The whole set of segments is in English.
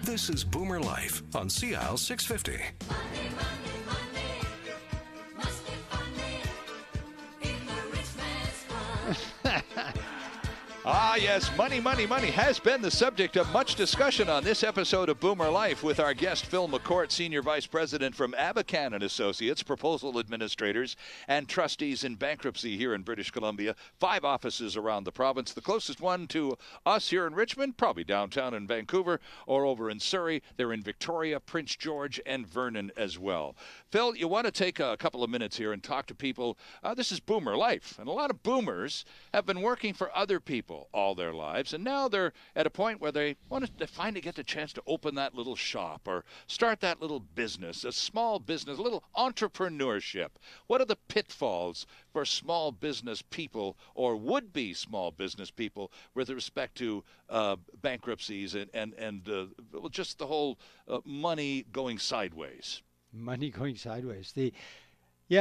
This is Boomer Life on CL 650. Monday, Monday, Monday, must be Monday in the rich man's club. Ah, yes, money, money, money has been the subject of much discussion on this episode of Boomer Life with our guest Phil McCourt, Senior Vice President from Abakhan and Associates, proposal administrators and trustees in bankruptcy here in British Columbia. 5 offices around the province. The closest one to us here in Richmond, probably downtown in Vancouver or over in Surrey. They're in Victoria, Prince George, and Vernon as well. Phil, you want to take a couple of minutes here and talk to people. This is Boomer Life, and a lot of boomers have been working for other people all their lives, and now they're at a point where they want to finally get the chance to open that little shop or start that little business, a small business, a little entrepreneurship. What are the pitfalls for small business people or would-be small business people with respect to bankruptcies and just the whole money going sideways? Money going sideways.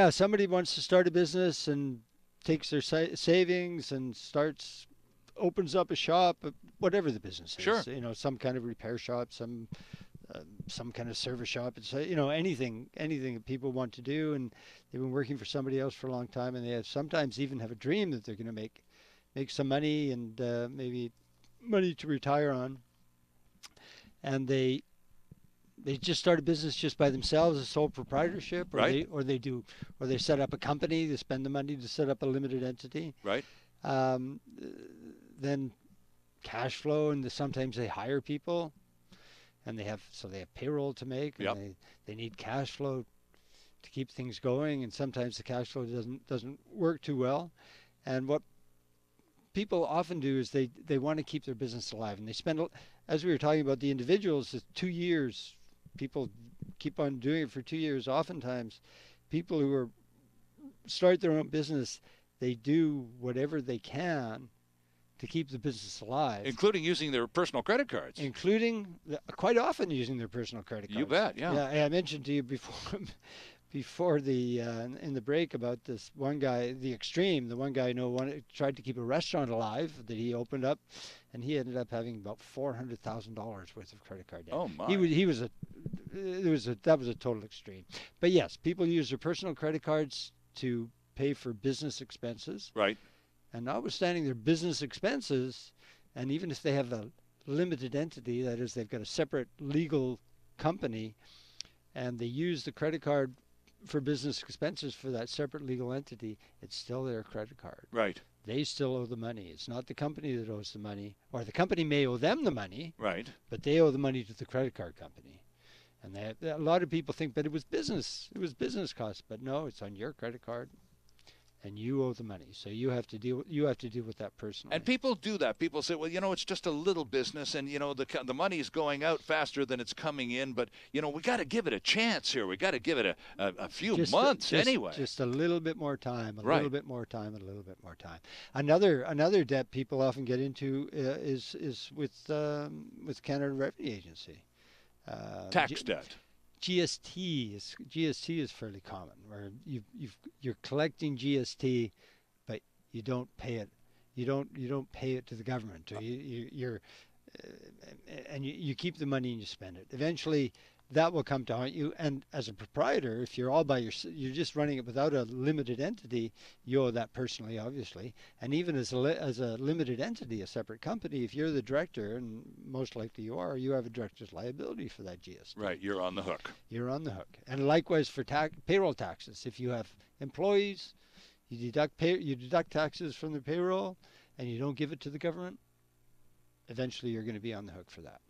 Somebody wants to start a business and takes their savings and opens up a shop, whatever the business is. Sure. Some kind of repair shop, some kind of service shop. It's anything that people want to do, and they've been working for somebody else for a long time, and they sometimes even have a dream that they're going to make some money and maybe money to retire on, and they just start a business just by themselves, a sole proprietorship, or right. they set up a company. They spend the money to set up a limited entity. Right. Then cash flow, and sometimes they hire people, and they have payroll to make, and yep. they need cash flow to keep things going, and sometimes the cash flow doesn't work too well. And what people often do is they want to keep their business alive, and they spend, as we were talking about the individuals, it's 2 years. People keep on doing it for 2 years. Oftentimes, people who start their own business, they do whatever they can to keep the business alive. Including using their personal credit cards. Quite often using their personal credit cards. You bet, yeah. I mentioned to you before in the break about this one guy, the extreme. The one guy I know tried to keep a restaurant alive that he opened up, and he ended up having about $400,000 worth of credit card debt. Oh my! That was a total extreme. But yes, people use their personal credit cards to pay for business expenses. Right. And notwithstanding their business expenses, and even if they have a limited entity, that is, they've got a separate legal company, and they use the credit card for business expenses for that separate legal entity, it's still their credit card. Right. They still owe the money. It's not the company that owes the money, or the company may owe them the money. Right. But they owe the money to the credit card company. And a lot of people think, but it was business costs. But no, it's on your credit card, and you owe the money. So you have to deal with that personally. And people do that. People say, well, it's just a little business, and the money's going out faster than it's coming in. But we got to give it a chance here. We got to give it a few months anyway. Just a little bit more time. Right. Little bit more time. A little bit more time. Another debt people often get into is with Canada Revenue Agency. Tax debt. GST is fairly common, where you're collecting GST, but you don't pay it. You don't pay it to the government. Or you keep the money and you spend it. Eventually, that will come to haunt you. And as a proprietor, if you're all by yourself, you're just running it without a limited entity, you owe that personally, obviously. And even as a limited entity, a separate company, if you're the director, and most likely you have a director's liability for that GST. Right, you're on the hook. You're on the hook. And likewise for payroll taxes. If you have employees, you deduct taxes from the payroll, and you don't give it to the government, eventually you're going to be on the hook for that.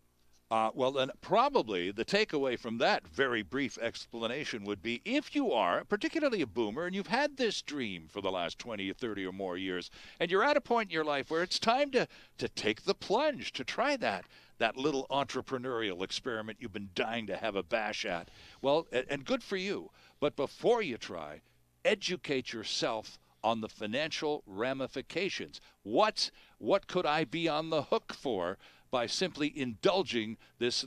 Well, then probably the takeaway from that very brief explanation would be, if you are particularly a boomer and you've had this dream for the last 20 or 30 or more years, and you're at a point in your life where it's time to take the plunge, to try that little entrepreneurial experiment you've been dying to have a bash at. Well, and good for you. But before you try, educate yourself on the financial ramifications. What could I be on the hook for by simply indulging this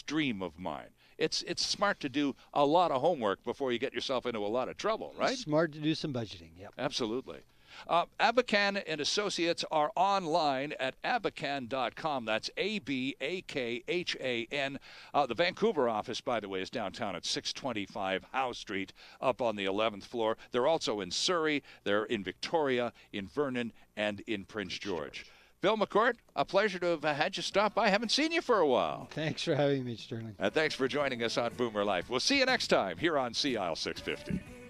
dream of mine? It's smart to do a lot of homework before you get yourself into a lot of trouble, right? Smart to do some budgeting, yep. Absolutely. Abakhan and Associates are online at abakhan.com. That's Abakhan. The Vancouver office, by the way, is downtown at 625 Howe Street, up on the 11th floor. They're also in Surrey, they're in Victoria, in Vernon, and in Prince George. Phil McCourt, a pleasure to have had you stop by. I haven't seen you for a while. Thanks for having me, Sterling. And thanks for joining us on Boomer Life. We'll see you next time here on CL 650.